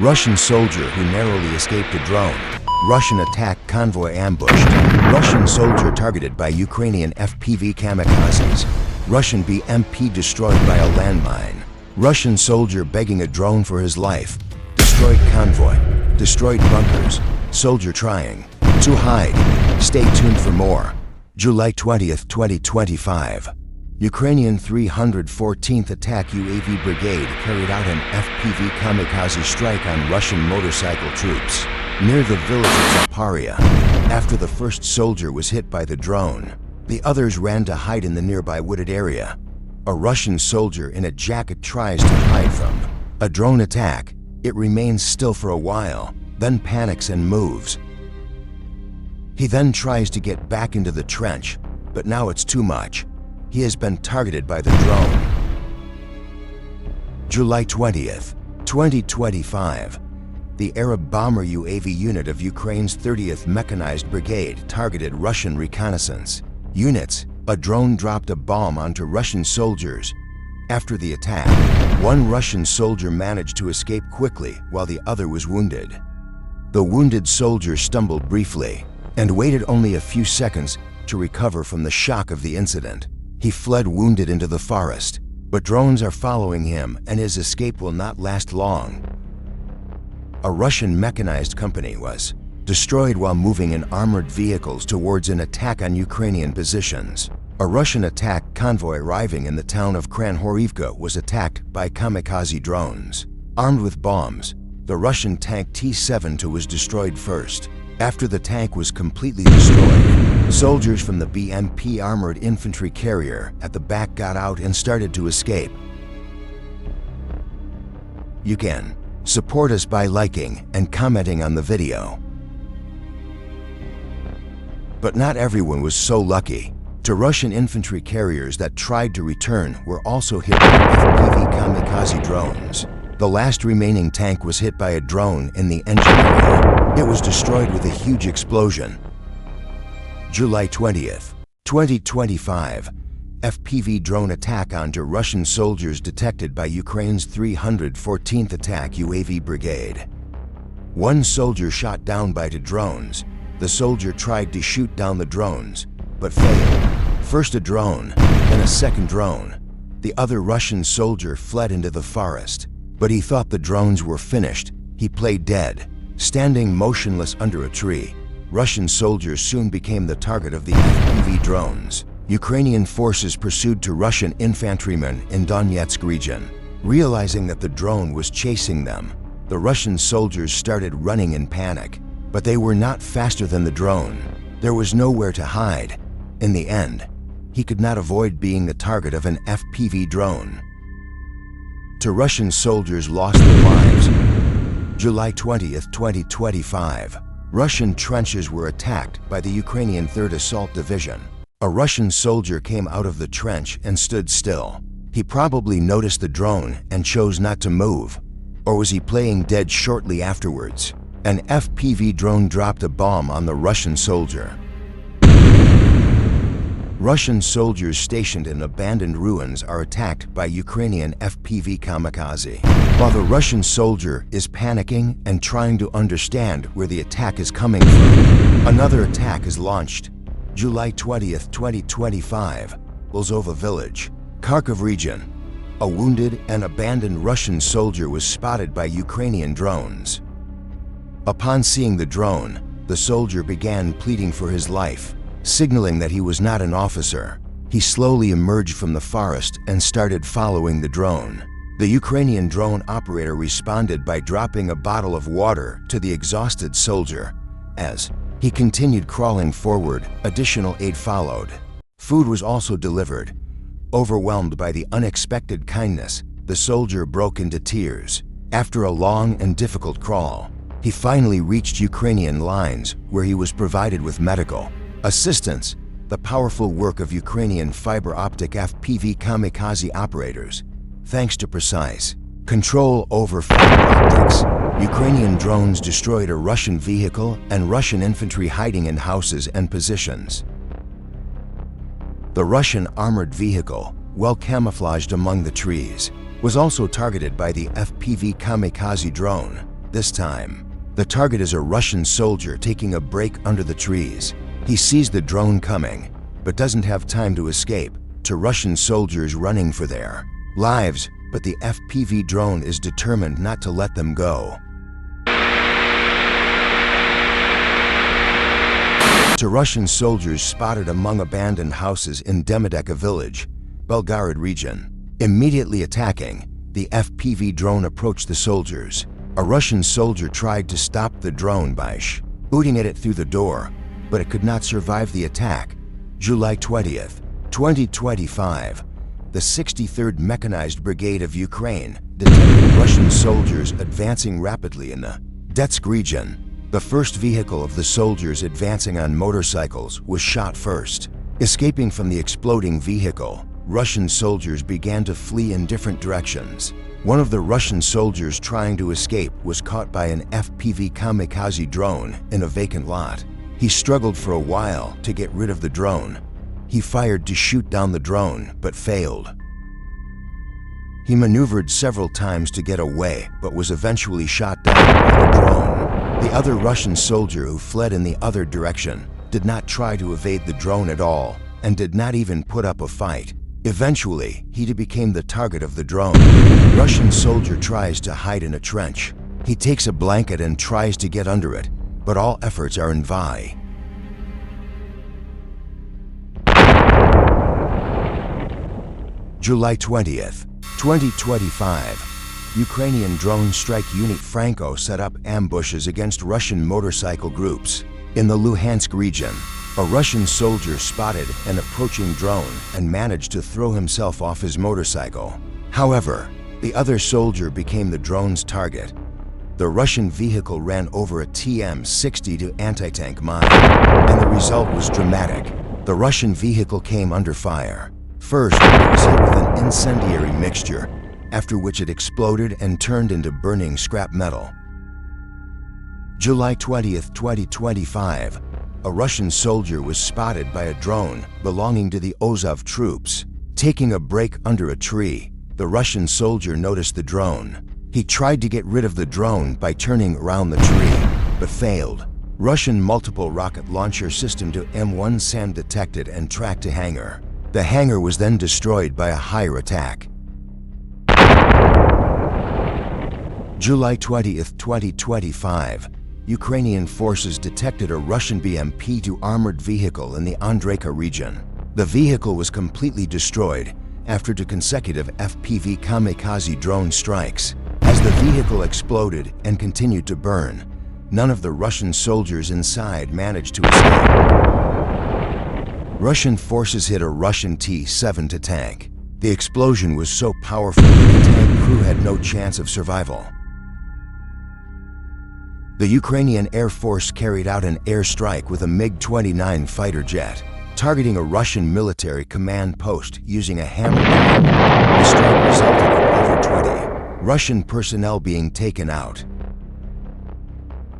Russian soldier who narrowly escaped a drone. Russian attack convoy ambushed. Russian soldier targeted by Ukrainian FPV kamikazes. Russian BMP destroyed by a landmine. Russian soldier begging a drone for his life. Destroyed convoy. Destroyed bunkers. Soldier trying to hide. Stay tuned for more. July 20th, 2025. Ukrainian 314th Attack UAV Brigade carried out an FPV kamikaze strike on Russian motorcycle troops near the village of Zaparia. After the first soldier was hit by the drone, the others ran to hide in the nearby wooded area. A Russian soldier in a jacket tries to hide from a drone attack. It remains still for a while, then panics and moves. He then tries to get back into the trench, but now it's too much. He has been targeted by the drone. July 20th, 2025. The Arab Bomber UAV unit of Ukraine's 30th Mechanized Brigade targeted Russian reconnaissance units. A drone dropped a bomb onto Russian soldiers. After the attack, one Russian soldier managed to escape quickly while the other was wounded. The wounded soldier stumbled briefly and waited only a few seconds to recover from the shock of the incident. He fled wounded into the forest, but drones are following him and his escape will not last long. A Russian mechanized company was destroyed while moving in armored vehicles towards an attack on Ukrainian positions. A Russian attack convoy arriving in the town of Kranhorivka was attacked by kamikaze drones. Armed with bombs, the Russian tank T-72 was destroyed first. After the tank was completely destroyed, soldiers from the BMP armored infantry carrier at the back got out and started to escape. You can support us by liking and commenting on the video. But not everyone was so lucky. Two Russian infantry carriers that tried to return were also hit by FPV kamikaze drones. The last remaining tank was hit by a drone in the engine area. It was destroyed with a huge explosion. July 20th, 2025. FPV drone attack onto Russian soldiers detected by Ukraine's 314th Attack UAV Brigade. One soldier shot down by two drones. The soldier tried to shoot down the drones, but failed. First a drone, then a second drone. The other Russian soldier fled into the forest, but he thought the drones were finished. He played dead, standing motionless under a tree. Russian soldiers soon became the target of the FPV drones. Ukrainian forces pursued two Russian infantrymen in Donetsk region. Realizing that the drone was chasing them, the Russian soldiers started running in panic, but they were not faster than the drone. There was nowhere to hide. In the end, he could not avoid being the target of an FPV drone. Two Russian soldiers lost their lives. July 20th, 2025. Russian trenches were attacked by the Ukrainian 3rd Assault Division. A Russian soldier came out of the trench and stood still. He probably noticed the drone and chose not to move. Or was he playing dead shortly afterwards? An FPV drone dropped a bomb on the Russian soldier. Russian soldiers stationed in abandoned ruins are attacked by Ukrainian FPV kamikaze. While the Russian soldier is panicking and trying to understand where the attack is coming from, another attack is launched. July 20th, 2025, Lozova village, Kharkiv region. A wounded and abandoned Russian soldier was spotted by Ukrainian drones. Upon seeing the drone, the soldier began pleading for his life, signaling that he was not an officer. He slowly emerged from the forest and started following the drone. The Ukrainian drone operator responded by dropping a bottle of water to the exhausted soldier. As he continued crawling forward, additional aid followed. Food was also delivered. Overwhelmed by the unexpected kindness, the soldier broke into tears. After a long and difficult crawl, he finally reached Ukrainian lines where he was provided with medical assistance. The powerful work of Ukrainian fiber optic FPV kamikaze operators. Thanks to precise control over fiber optics, Ukrainian drones destroyed a Russian vehicle and Russian infantry hiding in houses and positions. The Russian armored vehicle, well camouflaged among the trees, was also targeted by the FPV kamikaze drone. This time, the target is a Russian soldier taking a break under the trees. He sees the drone coming, but doesn't have time to escape to Russian soldiers running for their lives, but the FPV drone is determined not to let them go. To Russian soldiers spotted among abandoned houses in Demideka village, Belgorod region. Immediately attacking, the FPV drone approached the soldiers. A Russian soldier tried to stop the drone by shooting at it through the door, but it could not survive the attack. July 20th, 2025, the 63rd Mechanized Brigade of Ukraine detected Russian soldiers advancing rapidly in the Donetsk region. The first vehicle of the soldiers advancing on motorcycles was shot first. Escaping from the exploding vehicle, Russian soldiers began to flee in different directions. One of the Russian soldiers trying to escape was caught by an FPV kamikaze drone in a vacant lot. He struggled for a while to get rid of the drone. He fired to shoot down the drone, but failed. He maneuvered several times to get away, but was eventually shot down by the drone. The other Russian soldier who fled in the other direction did not try to evade the drone at all and did not even put up a fight. Eventually, he became the target of the drone. The Russian soldier tries to hide in a trench. He takes a blanket and tries to get under it, but all efforts are in vain. July 20th, 2025. Ukrainian drone strike unit Franco set up ambushes against Russian motorcycle groups. In the Luhansk region, a Russian soldier spotted an approaching drone and managed to throw himself off his motorcycle. However, the other soldier became the drone's target. The Russian vehicle ran over a TM-62 anti-tank mine, and the result was dramatic. The Russian vehicle came under fire. First, it was hit with an incendiary mixture, after which it exploded and turned into burning scrap metal. July 20th, 2025, a Russian soldier was spotted by a drone belonging to the Azov troops. Taking a break under a tree, the Russian soldier noticed the drone. He tried to get rid of the drone by turning around the tree, but failed. Russian multiple rocket launcher system to M1 SAM detected and tracked a hangar. The hangar was then destroyed by a higher attack. July 20th, 2025, Ukrainian forces detected a Russian BMP-2 armored vehicle in the Andreyka region. The vehicle was completely destroyed after 2 consecutive FPV kamikaze drone strikes. As the vehicle exploded and continued to burn, none of the Russian soldiers inside managed to escape. Russian forces hit a Russian T-72 tank. The explosion was so powerful that the tank crew had no chance of survival. The Ukrainian Air Force carried out an airstrike with a MiG-29 fighter jet, targeting a Russian military command post using a hammer gun. The strike resulted in over 20 Russian personnel being taken out.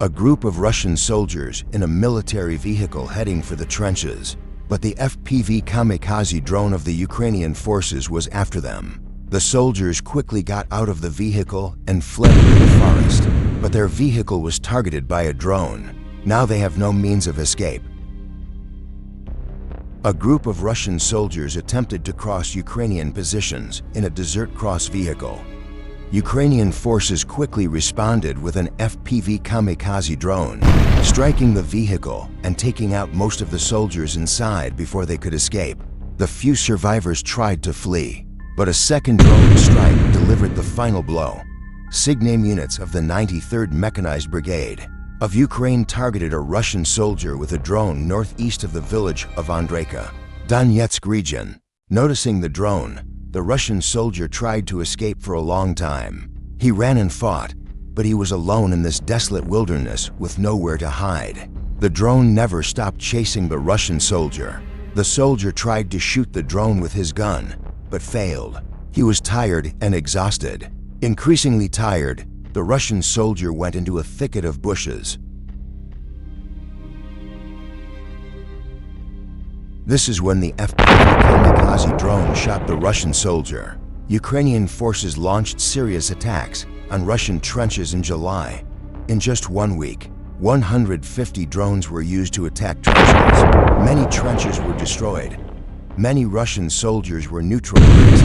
A group of Russian soldiers in a military vehicle heading for the trenches, but the FPV kamikaze drone of the Ukrainian forces was after them. The soldiers quickly got out of the vehicle and fled into the forest, but their vehicle was targeted by a drone. Now they have no means of escape. A group of Russian soldiers attempted to cross Ukrainian positions in a desert cross vehicle. Ukrainian forces quickly responded with an FPV kamikaze drone, striking the vehicle and taking out most of the soldiers inside before they could escape. The few survivors tried to flee, but a second drone strike delivered the final blow. Signam units of the 93rd Mechanized Brigade of Ukraine targeted a Russian soldier with a drone northeast of the village of Andreyka, Donetsk region. Noticing the drone, the Russian soldier tried to escape for a long time. He ran and fought, but he was alone in this desolate wilderness with nowhere to hide. The drone never stopped chasing the Russian soldier. The soldier tried to shoot the drone with his gun, but failed. He was tired and exhausted. Increasingly tired, the Russian soldier went into a thicket of bushes. This is when the FPV kamikaze drone shot the Russian soldier. Ukrainian forces launched serious attacks on Russian trenches in July, In just 1 week, 150 drones were used to attack trenches. Many trenches were destroyed. Many Russian soldiers were neutralized.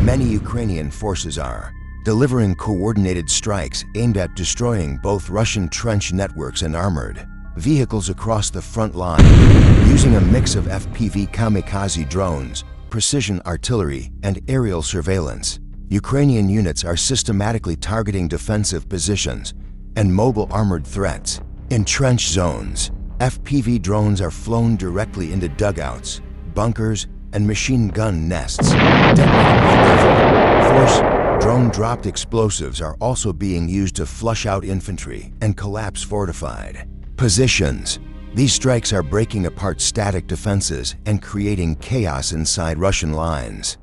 Many Ukrainian forces are delivering coordinated strikes aimed at destroying both Russian trench networks and armored vehicles across the front line, using a mix of FPV kamikaze drones, precision artillery, and aerial surveillance. Ukrainian units are systematically targeting defensive positions and mobile armored threats. In trench zones, FPV drones are flown directly into dugouts, bunkers, and machine gun nests, detonating with lethal force. Drone-dropped explosives are also being used to flush out infantry and collapse fortified positions. These strikes are breaking apart static defenses and creating chaos inside Russian lines.